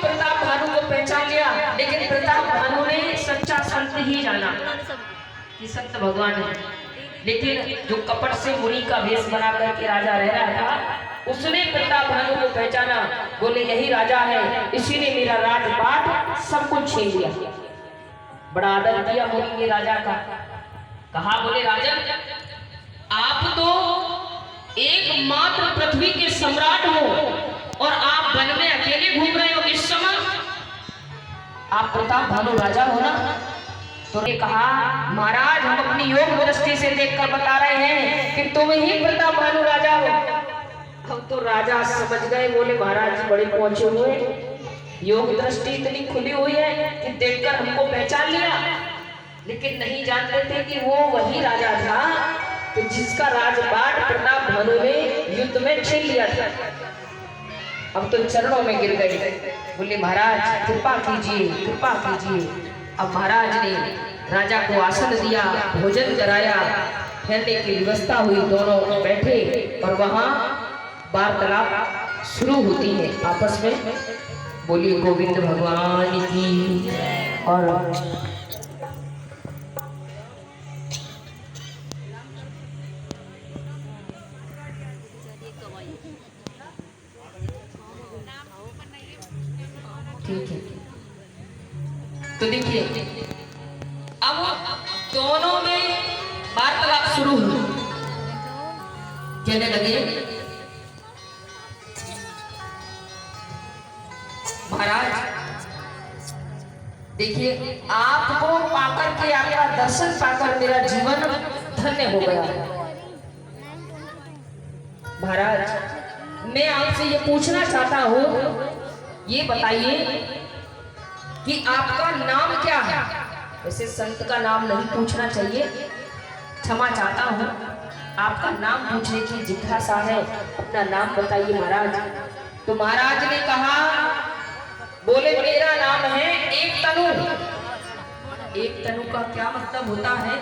प्रताप भानु को पहचान लिया, लेकिन प्रताप भानु ने सच्चा संत ही जाना कि संत भगवान है। लेकिन जो कपट से मुनि का वेश बना करके राजा रह रहा था, उसने प्रताप भानु को पहचाना, बोले यही राजा है, इसी ने मेरा राजपाट सब कुछ छीन लिया। बड़ा आदर किया मुनि ने राजा का। कहा बोले राजन, आप तो एकमात्र पृथ्वी के सम्राट हो और आप वन में अकेले घूम रहे हो इस समय, आप प्रताप भानु राजा हो ना? तो ने कहा महाराज, हम अपनी योग दृष्टि से देखकर बता रहे हैं कि तुम ही प्रताप भानु राजा हो। हम तो राजा समझ गए, बोले महाराज जी बड़े पहुंचे हुए, योग दृष्टि इतनी खुली हुई है कि देखकर हमको पहचान लिया, लेकिन नहीं जानते थे कि वो वही राजा था कि जिसका राजपाट प्रताप भानु ने युद्ध में छीन लिया था। अब तो चरणों में गिर गए, बोले महाराज कृपा कीजिए, कृपा कीजिए। अब महाराज ने राजा को आसन दिया, भोजन कराया, ठहरने की व्यवस्था हुई, दोनों बैठे और वहां वार्तालाप शुरू होती है आपस में। बोलिए गोविंद भगवान की। और ठीक है, तो देखिए अब दोनों में वार्तालाप शुरू हुई। कहने लगे महाराज देखिए, आपको पाकर के, आपका दर्शन पाकर मेरा जीवन धन्य हो गया। महाराज मैं आपसे ये पूछना चाहता हूँ, ये बताइए कि आपका नाम क्या है? वैसे संत का नाम नहीं पूछना चाहिए, क्षमा चाहता हूँ, आपका नाम पूछने की जिज्ञासा है, अपना नाम बताइए महाराज। तो महाराज ने कहा, बोले मेरा नाम है एक तनु। एक तनु का क्या मतलब होता है?